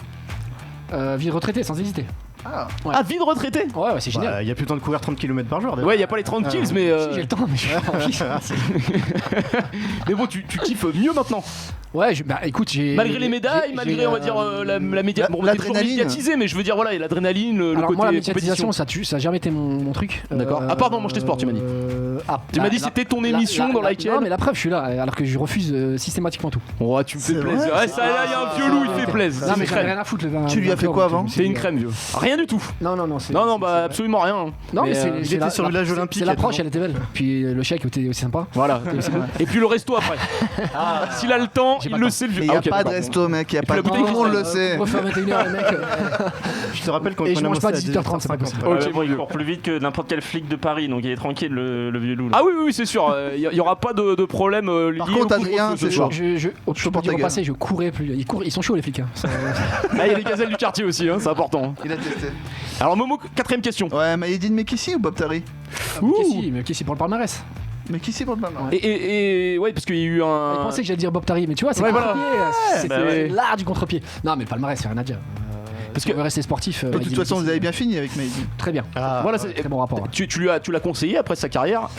Vie de retraité, sans hésiter. Ah, vie de retraité? Ouais, c'est génial. Il y a plus le temps de courir 30 km par jour. Ouais, il y a pas les 30 kills, mais. Si, j'ai le temps, mais je suis pas envie. Mais bon, tu kiffes mieux maintenant. Ouais, écoute, malgré les médailles, malgré on va dire la médiatisé, mais je veux dire voilà, l'adrénaline, le côté. Moi, la médiatisation, ça a jamais été mon truc. D'accord. Ah pardon, Manche des Sports, tu m'as dit. Tu m'as dit c'était ton émission dans laquelle. Non, mais la preuve, je suis là, alors que je refuse systématiquement tout. Oh, tu me fais plaisir. Ouais, ça là, il y a un vieux loup, il fait plaisir. Non, mais j'ai rien à foutre. Tu lui as fait quoi avant? C'est une crème, vieux. Rien du tout. Non, bah absolument rien. Non, mais j'étais sur le village olympique. C'est l'approche, elle était belle. Puis le chèque était aussi sympa. Voilà. Et puis le resto après. S'il a le temps, il le sait le vieux. Il n'y a pas de resto, mec, il n'y a pas de. Tout le monde le sait. On va faire 21h, les mecs. Je te rappelle qu'on je mange pas à 18h30, c'est pas possible. Il court plus vite que n'importe quel flic de Paris, donc il est tranquille, le vieux loup. Ah oui, c'est sûr. Il n'y aura pas de problème lié. Par contre, Adrien, je peux dire au passé, je courais plus. Ils sont chauds, les flics. Il y a les gazelles du quartier aussi, c'est important. Il a testé. Alors, Momo, 4ème question. Ouais, Maïdine Mekissi ou Bob Tari? Mekissi pour le palmarès. Mais qui c'est pour le Palmarès? Et ouais, parce qu'il y a eu un. Je pensais que j'allais dire Bob Tari, mais tu vois, c'est contre-pied. C'est l'art du contre-pied. Non, mais le palmarès, c'est rien à dire. Parce que rester sportif. De toute façon, vous avez bien fini avec Mehdi. Très bien. Voilà, c'est très bon rapport. Tu l'as conseillé après sa carrière.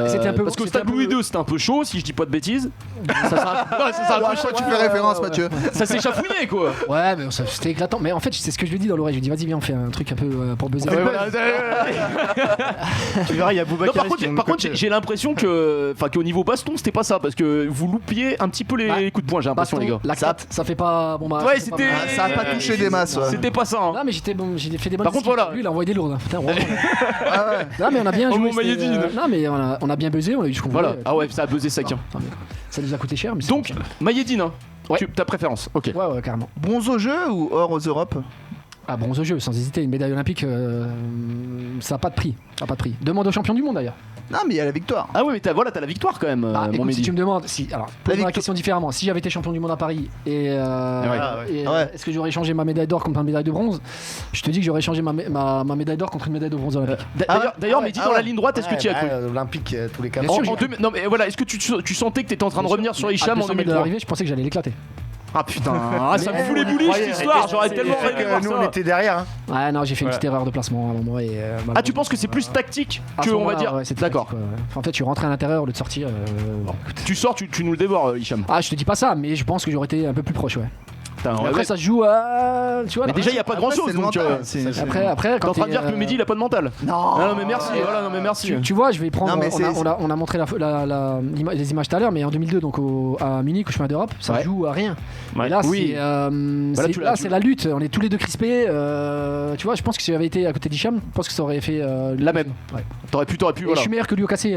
C'était un peu parce que au Stade Louis II, c'était un peu chaud, si je dis pas de bêtises. À chaque fois, tu fais référence, Mathieu. Ça s'est chafouillé, quoi. Ouais, mais c'était éclatant. Mais en fait, c'est ce que je lui dis dans l'oreille. Je lui dis, vas-y, viens, on fait un truc un peu pour buzzer. Tu verras, il y a Boubacar. Par contre, j'ai l'impression qu'au niveau baston, c'était pas ça, parce que vous loupiez un petit peu les coups de poing, j'ai l'impression, les gars. La 4, ça fait pas. Bon, bah, ouais, c'était. Ça a pas touché des masses. C'était pas ça. Non, mais j'ai fait des bonnes. Par contre, voilà. Lui, il a envoyé des lourdes. Putain, non, mais on a bien joué. Non, mais on a bien buzzé, on a eu ce qu'on voulait. Voilà. Ah ouais, ça a buzzé Sakin. Ça nous a coûté cher. Donc, Mayedine, ta préférence. Ok. Ouais, carrément. Bronze au jeu ou or aux Europes? Ah, bronze au jeu, sans hésiter. Une médaille olympique, ça n'a pas de prix. Demande au champion du monde d'ailleurs. Non, mais il y a la victoire. Ah oui, mais t'as la victoire quand même. Écoute, si tu me demandes, alors pose-moi la question différemment. Si j'avais été champion du monde à Paris est-ce que j'aurais échangé ma médaille d'or contre ma médaille de bronze? Je te dis que j'aurais échangé ma médaille d'or contre une médaille de bronze olympique. D'ailleurs, Mehdi, dans la ligne droite, est-ce que tu y as cru? Olympique tous les 4 ans. Non, mais voilà, est-ce que tu sentais que t'étais en train de revenir sur Hicham en 2003? Je pensais que j'allais l'éclater. Ah putain, ça me fout les bouliches cette histoire, j'aurais tellement rêvé voir ça. Nous on était derrière. Ouais, non, j'ai fait une petite erreur de placement à un moment. Ah, tu penses que c'est plus tactique que on va dire? D'accord. En fait, tu rentrais à l'intérieur au lieu de sortir. Tu sors, tu nous le dévores, Hicham. Ah, je te dis pas ça, mais je pense que j'aurais été un peu plus proche, ouais. Après, ça se joue à. Tu vois, mais déjà, il n'y a pas grand chose. Donc, après, t'es en train de dire que le Mehdi, il a pas de mental. Non, mais merci. Voilà, non, mais merci. Tu vois, je vais prendre. On a montré les images tout à l'heure, mais en 2002, donc à Munich, au chemin d'Europe, ça joue à rien. Et là, c'est la lutte. On est tous les deux crispés. Tu vois, je pense que si j'avais été à côté d'Hicham, je pense que ça aurait fait la même. T'aurais pu. Je suis meilleur que lui au cassé.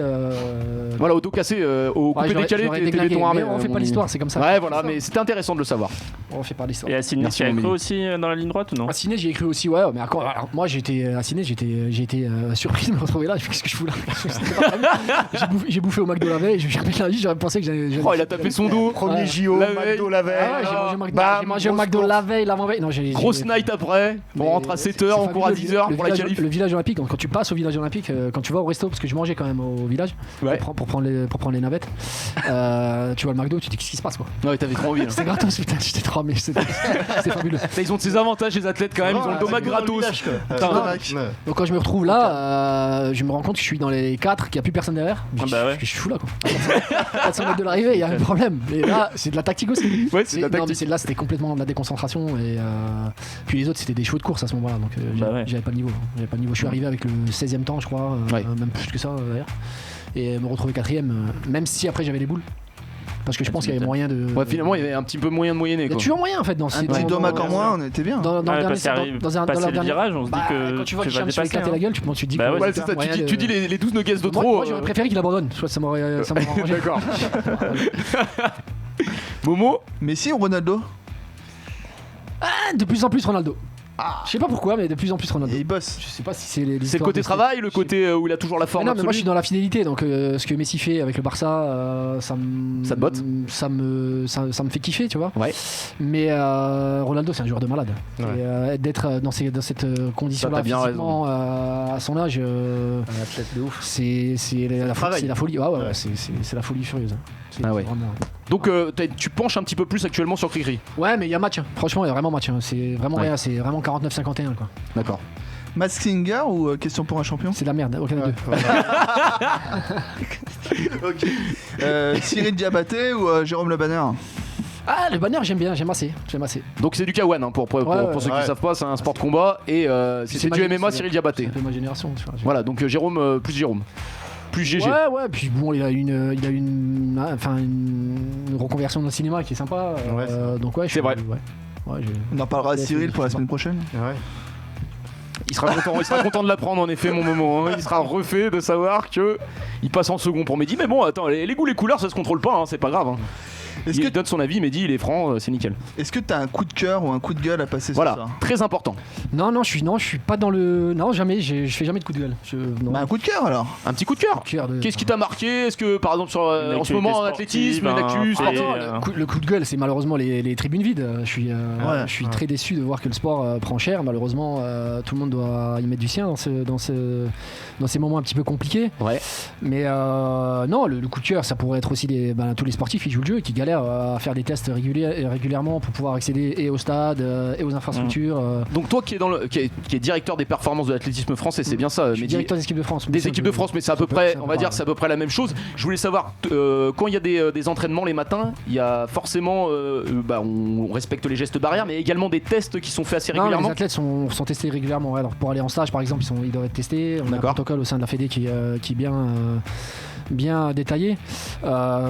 Voilà, au dos cassé, au coupé décalé, t'es ton armée. On fait pas l'histoire, c'est comme ça. Ouais, voilà, mais c'était intéressant de le savoir. On fait pas l'histoire. Et à Sydney, tu as cru aussi dans la ligne droite ou non? À Sydney, j'y ai cru aussi, ouais. Mais alors, moi, j'ai été surpris de me retrouver là. Qu'est-ce que je fous là? J'ai bouffé au McDo la veille. J'ai remis la vie. J'aurais pensé que j'allais. Oh, il a tapé son dos. Premier JO, McDo la veille. J'ai mangé au McDo la veille, l'avant-veille. Grosse night après. On rentre à 7h, on court à 10h pour la qualif. Le village olympique, donc quand tu passes au village olympique, quand tu vas au resto, parce que je mangeais quand même au village pour prendre les navettes, tu vois le McDo, tu te dis qu'est-ce qui se passe quoi? Ouais, t'avais trop envie. C'était gratos, putain, j'étais trop mais c'était fabuleux. Ils ont de ces avantages, les athlètes quand même, ils ont le domac gratos. Donc quand je me retrouve là, je me rends compte que je suis dans les 4, qu'il n'y a plus personne derrière. Je suis fou là quoi. 400 mètres de l'arrivée, il y a un problème. Et là, c'est de la tactique aussi. Ouais, c'est de la tactique. Là, c'était complètement de la déconcentration. Et puis les autres, c'était des chevaux de course à ce moment-là. Donc j'avais pas le niveau. Je suis arrivé avec le 16e temps, je crois, même plus que ça d'ailleurs. Et me retrouver 4ème, même si après j'avais les boules. Parce que je pense qu'il y avait moyen de. Ouais, finalement, il y avait un petit peu moyen de moyenner. Il y a toujours moyen en fait dans ces. Un petit domac en moins, on était bien. Dans le virage, on se dit que. Quand tu vois que Hicham se fait éclater la gueule, tu te dis que. Ouais, c'est ça, tu dis les 12 nuggets de trop. Moi, j'aurais préféré qu'il abandonne. Ça m'aurait arrangé. D'accord. Momo, Messi ou Ronaldo? De plus en plus Ronaldo. Je sais pas pourquoi, mais de plus en plus Ronaldo. Et il bosse. Je sais pas si c'est les. C'est le côté travail, le côté où il a toujours la forme. Non, mais moi je suis dans la fidélité, donc ce que Messi fait avec le Barça, ça te botte. Ça me fait kiffer, tu vois. Ouais. Mais Ronaldo, c'est un joueur de malade. Et d'être dans cette condition-là physiquement à son âge, un athlète de ouf. C'est la folie. Ouais, c'est la folie furieuse. Ah ouais. Vraiment... Donc tu penches un petit peu plus actuellement sur Cricri. Ouais, mais il y a match. Franchement, il y a vraiment match. C'est vraiment rien. C'est vraiment 49-51 quoi. D'accord. Max Singer ou question pour un champion? C'est de la merde, aucun des deux. Ok. Cyril Diabaté ou Jérôme Le Banner? Ah, le banner, j'aime bien, j'aime assez. Donc c'est du K1 pour ceux qui ne savent pas, c'est un sport de combat et c'est du MMA Cyril Diabaté. C'est un peu ma génération, tu vois. Voilà, donc Jérôme plus Jérôme. Plus GG. Ouais, puis bon, il a une reconversion dans le cinéma qui est sympa. Donc c'est vrai. On en parlera à Cyril pour la semaine prochaine. Ouais. Il sera content de l'apprendre en effet, mon moment. Hein. Il sera refait de savoir que il passe en second pour Mehdi. Mais bon, attends, les goûts, les couleurs, ça se contrôle pas, hein, c'est pas grave. Hein. Il donne son avis, Mehdi, il est franc, c'est nickel. Est-ce que t'as un coup de cœur ou un coup de gueule à passer Voilà, ce soir? très important. Non, je suis pas dans le. Non, jamais, je fais jamais de coup de gueule. Un coup de cœur alors. Un petit coup de cœur. Qu'est-ce qui t'a marqué? Est-ce que par exemple en ce moment en athlétisme, l'actu le coup de gueule, c'est malheureusement les tribunes vides. Je suis très déçu de voir que le sport prend cher. Malheureusement, tout le monde doit y mettre du sien dans ces moments un petit peu compliqués. Ouais. Mais non, le coup de cœur, ça pourrait être aussi tous les sportifs qui jouent le jeu et qui galèrent à faire des tests régulièrement pour pouvoir accéder et au stade et aux infrastructures. Donc toi qui est directeur des performances de l'athlétisme français, c'est bien ça, je suis directeur des équipes de France. Des équipes de France, mais c'est à peu près, on va dire, c'est à peu près la même chose. Je voulais savoir, quand il y a des entraînements les matins, il y a forcément, on respecte les gestes barrières, mais également des tests qui sont faits assez régulièrement. Les athlètes sont testés régulièrement. Alors pour aller en stage, par exemple, ils doivent être testés. On a un protocole au sein de la Fédé qui est bien détaillé.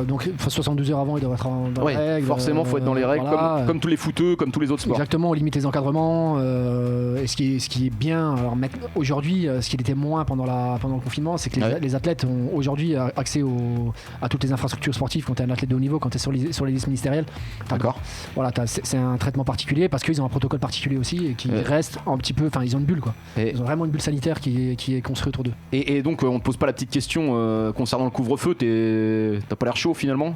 Donc 72 heures avant, ils doivent être dans les règles. Forcément, il faut être dans les règles, comme tous les footeux, comme tous les autres sports. Exactement, on limite les encadrements. Et ce qui est bien, alors aujourd'hui, ce qui était moins pendant le confinement, c'est que les athlètes ont aujourd'hui accès à toutes les infrastructures sportives quand tu es un athlète de haut niveau, quand tu es sur les listes ministérielles. D'accord. Voilà, c'est un traitement particulier parce qu'ils ont un protocole particulier aussi et qui reste un petit peu. Enfin, ils ont une bulle quoi. Ils ont vraiment une bulle sanitaire qui est construite autour d'eux. Et donc, on ne pose pas la petite question concernant le couvre-feu, t'as pas l'air chaud finalement?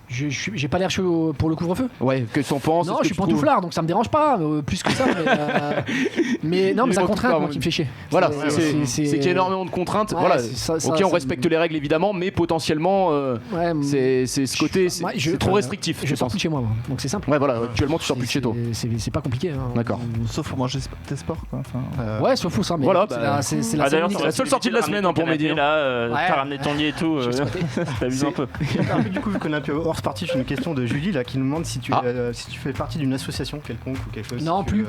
J'ai pas l'air chaud pour le couvre-feu. Ouais, qu'est-ce que t'en penses? Non, je suis pantouflard, donc ça me dérange pas plus que ça. Mais non, mais ça contrainte moi qui me fait chier. Voilà, c'est qu'il y a énormément de contraintes. Ouais, voilà. Ok, on respecte les règles évidemment, mais potentiellement, c'est ce côté, c'est trop restrictif. Je sors plus de chez moi, donc c'est simple. Ouais, voilà. Actuellement, tu sors plus de chez toi. C'est pas compliqué. D'accord. Sauf pour manger tes sports, quoi. Ouais, sauf ça. Mais voilà, c'est la seule sortie de la semaine pour Mehdi. T'as ramené ton lit et tout. T'as vu un peu. Du coup, vu qu'on a un peu hors partie, j'ai une question de Julie là qui nous demande si tu fais partie d'une association quelconque ou quelque chose. Non, plus.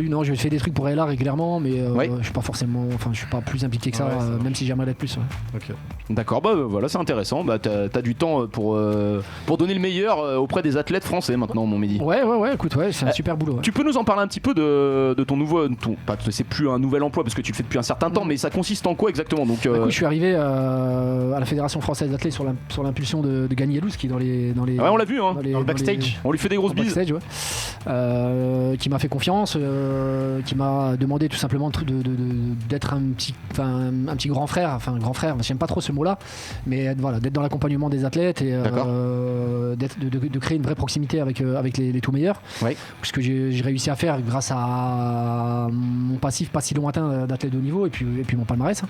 Non, je fais des trucs pour elle régulièrement, mais je suis pas forcément, je suis pas plus impliqué que ça, même si j'aimerais l'être plus. Ok. D'accord, voilà, c'est intéressant. T'as du temps pour donner le meilleur auprès des athlètes français maintenant, mon Mehdi. Ouais, écoute, c'est un super boulot. Tu peux nous en parler un petit peu de ton nouveau, c'est plus un nouvel emploi parce que tu le fais depuis un certain temps, mais ça consiste en quoi exactement? Donc, je suis arrivé à la Fédération française d'athlètes sur l'impulsion de Gany Yalouz qui est dans les ouais, on l'a vu dans le backstage. On lui fait des grosses bises. Backstage, qui m'a fait confiance, qui m'a demandé tout simplement d'être un petit grand frère. Enfin, grand frère, j'aime pas trop ce mot-là, mais voilà, d'être dans l'accompagnement des athlètes et de créer une vraie proximité avec les tout meilleurs. Ouais. Ce que j'ai réussi à faire grâce à mon passif pas si lointain d'athlète de haut niveau et puis mon palmarès.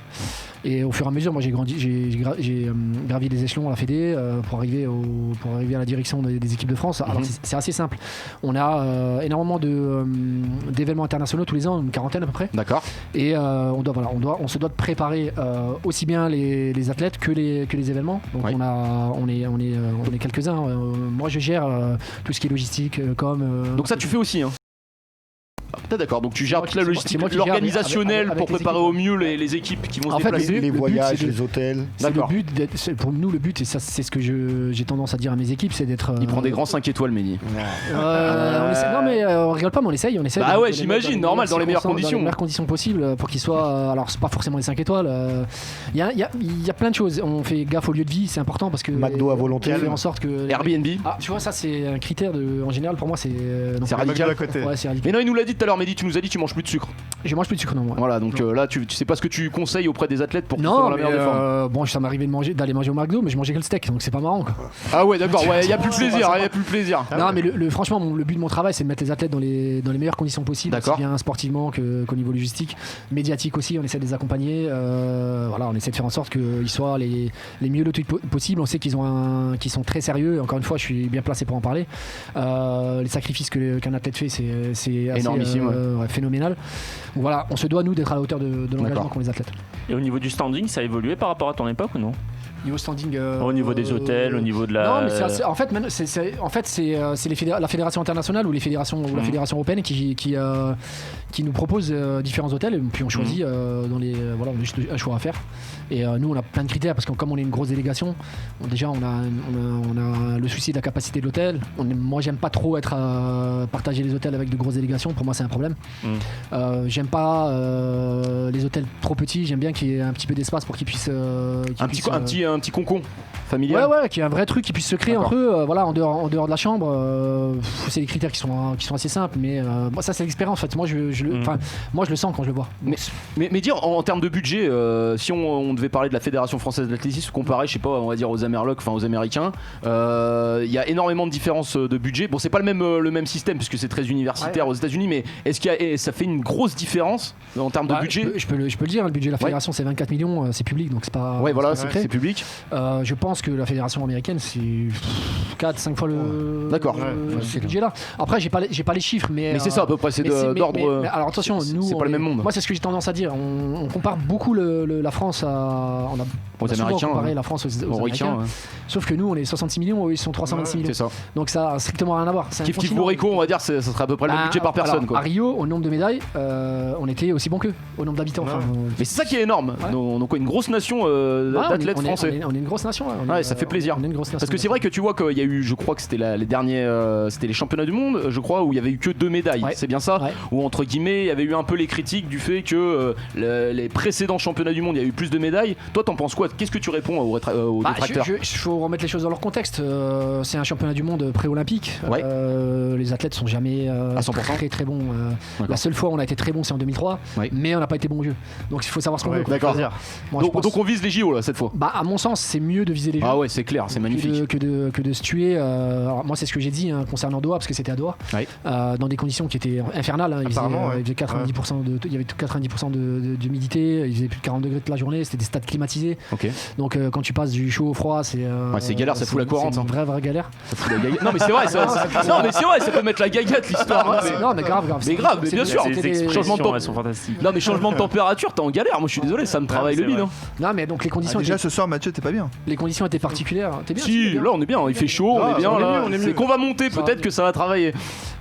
Et au fur et à mesure, moi j'ai gravi des échelons à la Fédé pour arriver à la direction des équipes de France. Alors c'est assez simple. On a énormément d'événements internationaux tous les ans, une quarantaine à peu près. D'accord. Et on se doit de préparer aussi bien les athlètes que les événements. Donc on est quelques-uns. Moi je gère tout ce qui est logistique, donc ça tu fais aussi hein. D'accord, donc tu gères toute la logistique, l'organisationnel pour préparer au mieux les équipes qui vont se déplacer. Les voyages, les hôtels. D'accord. Pour nous, le but, et ça c'est ce que j'ai tendance à dire à mes équipes, c'est d'être. Il prend des grands 5 étoiles, Mehdi. Non mais on rigole pas, mais on essaye. Bah ouais, j'imagine, normal, dans les meilleures conditions. Dans les meilleures conditions possibles pour qu'ils soient. Alors c'est pas forcément les 5 étoiles. Il y a plein de choses. On fait gaffe au lieu de vie, c'est important parce que. McDo à volonté. On fait en sorte que. Airbnb. Ah, tu vois, ça c'est un critère en général pour moi, c'est. C'est radical. Ouais, c'est radical. Mais non, il nous l'a dit tout à l'heure, Mehdi, tu nous as dit tu manges plus de sucre. Je mange plus de sucre, non. Voilà, donc là, tu sais pas ce que tu conseilles auprès des athlètes pour qu'ils soient dans la meilleure des formes. Bon, ça m'arrivait d'aller manger au McDo, mais je mangeais que le steak, donc c'est pas marrant quoi. Ah ouais, d'accord, ouais, y a plus le plaisir, Non, mais franchement, le but de mon travail, c'est de mettre les athlètes dans les meilleures conditions possibles, aussi bien sportivement qu'au niveau logistique, médiatique aussi. On essaie de les accompagner. On essaie de faire en sorte qu'ils soient les mieux lotis possibles. On sait qu'ils sont très sérieux. Encore une fois, je suis bien placé pour en parler. Les sacrifices qu'un athlète fait, c'est assez phénoménal. Donc voilà, on se doit nous d'être à la hauteur de l'engagement qu'ont les athlètes. Et au niveau du standing, ça a évolué par rapport à ton époque ou non? Niveau standing. Au niveau des hôtels, au niveau de la. Non, mais en fait, c'est la fédération internationale ou la fédération européenne qui nous propose différents hôtels, et puis on choisit on a juste un choix à faire. Et nous, on a plein de critères parce que comme on est une grosse délégation, déjà on a le souci de la capacité de l'hôtel. Moi, j'aime pas trop partager les hôtels avec de grosses délégations. Pour moi, c'est un problème. J'aime pas les hôtels trop petits. J'aime bien qu'il y ait un petit peu d'espace pour qu'ils puissent. un petit concon familial. Ouais, qui est un vrai truc qui puisse se créer un peu, voilà, en dehors de la chambre. C'est des critères qui sont assez simples, mais moi ça c'est l'expérience. En fait, moi je le sens quand je le vois. Mais dire en termes de budget, si on devait parler de la Fédération française d'athlétisme comparé, je sais pas, on va dire aux Amerlocs, enfin aux Américains, il y a énormément de différences de budget. Bon, c'est pas le même système puisque c'est très universitaire aux États-Unis, mais est-ce que ça fait une grosse différence en termes de budget? Je peux le dire, le budget de la Fédération c'est 24 millions, c'est public, donc c'est pas. Ouais, voilà, c'est public. Je pense que la fédération américaine c'est 4-5 fois ce budget-là. Après j'ai pas les chiffres, mais c'est ça à peu près, c'est d'ordre. Alors attention, nous c'est pas le même monde. Moi c'est ce que j'ai tendance à dire. On compare beaucoup la France aux Américains. Comparé la France aux Américains. Sauf que nous on est 66 millions, eux ils sont 326 millions. C'est ça. Donc ça a strictement rien à voir. Kiff Borico, on va dire, ça serait à peu près le même budget par personne. À Rio, au nombre de médailles, on était aussi bon qu'eux, au nombre d'habitants. Mais c'est ça qui est énorme. Donc une grosse nation d'athlètes français. On est une grosse nation. Ouais, ça fait plaisir. Parce que c'est vrai que tu vois qu'il y a eu, je crois que c'était les derniers, c'était les championnats du monde, je crois, où il y avait eu que 2 médailles. C'est bien ça. Où entre guillemets, il y avait eu un peu les critiques du fait que les précédents championnats du monde, il y a eu plus de médailles. Toi, t'en penses quoi? Qu'est-ce que tu réponds aux détracteurs? Il faut remettre les choses dans leur contexte. C'est un championnat du monde pré-olympique. Les athlètes sont jamais à 100%. très bons. La seule fois où on a été très bon, c'est en 2003, mais on n'a pas été bon au jeu. Donc il faut savoir ce qu'on veut. D'accord. Donc on vise les JO là cette fois. À mon sens, c'est mieux de viser les JO. Ah ouais, c'est clair, c'est magnifique. Que de se tuer. Alors moi, c'est ce que j'ai dit concernant Doha, parce que c'était à Doha, dans des conditions qui étaient infernales. Il faisait 90% il y avait 90% d'humidité, il faisait plus de 40 degrés toute la journée, c'était des stades climatisés. Donc quand tu passes du chaud au froid, c'est galère, ça fout la courante. C'est une vraie galère. Ça fout la gaillette. Non mais c'est vrai, ça peut mettre la gaillette l'histoire. Non mais grave. Mais grave, mais bien sûr. Changement de elles sont fantastiques. Non mais changement de température, t'es en galère. Moi je suis désolé, ça me travaille le bide. Non mais donc les conditions. Déjà ce soir, Mathieu, t'es pas bien. Les conditions étaient particulières. T'es bien. Si, là on est bien. Il fait chaud, on est bien là. C'est qu'on va monter, peut-être que ça va travailler.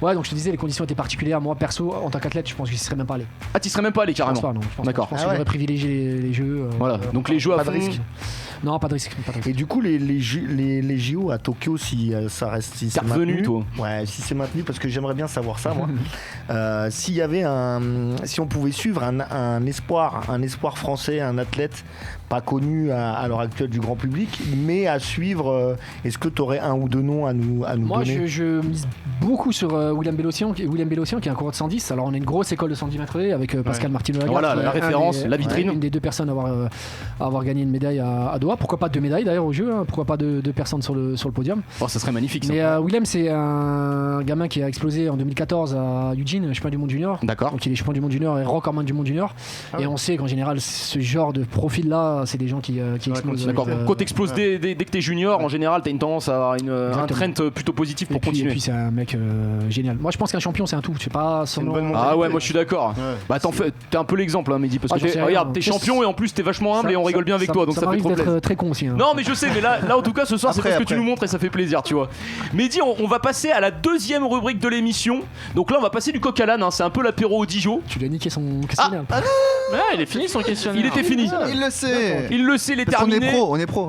Ouais, donc je te disais, les conditions étaient particulières. Moi perso, en tant qu'athlète, je pense que j'y serais même pas allé. Ah, t'y serais même pas allé carrément? D'accord. Je pense que j'aurais privilégié les jeux. Voilà. Donc les jeux à fond. Non, pas de risque. Et du coup, les JO à Tokyo, si ça reste, si c'est revenu, toi. Ouais, si c'est maintenu, parce que j'aimerais bien savoir ça, moi. S'il y avait si on pouvait suivre un espoir français, un athlète pas connu à l'heure actuelle du grand public, mais à suivre, est-ce que tu aurais un ou deux noms à nous donner? Moi, je mise beaucoup sur William Bellossian, qui est un coureur de 110. Alors, on a une grosse école de 110 mètres haies avec Pascal Martino-Lagarde. Voilà, la référence, la vitrine. Une des 2 personnes à avoir gagné une médaille à Doha. Pourquoi pas 2 médailles d'ailleurs au jeu, pourquoi pas 2 personnes sur le podium. Ça serait magnifique ça. Mais William, c'est un gamin qui a explosé en 2014 à Eugene, champion du monde junior. D'accord. Donc il est champion du monde junior et recordman du monde junior. Et on sait qu'en général, ce genre de profil-là, c'est des gens qui explosent. D'accord. Quand t'exploses dès que t'es junior, en général, t'as une tendance à avoir un trend plutôt positif pour continuer. Et puis c'est un mec génial. Moi, je pense qu'un champion, c'est un tout. C'est pas seulement. Ah ouais, moi je suis d'accord. Bah t'es un peu l'exemple, Mehdi, parce que regarde, t'es champion et en plus t'es vachement humble et on rigole bien avec toi, donc ça fait trop plaisir. Très con aussi. Non mais je sais, mais là en tout cas ce soir c'est parce que tu nous montres et ça fait plaisir, tu vois. Mehdi, on va passer à la 2e rubrique de l'émission. Donc là on va passer du coq à l'âne, c'est un peu l'apéro au Dijon. Tu lui as niqué son questionnaire. Il est fini son questionnaire. Il était fini. Il le sait. Il le sait, il est terminé. On est pro.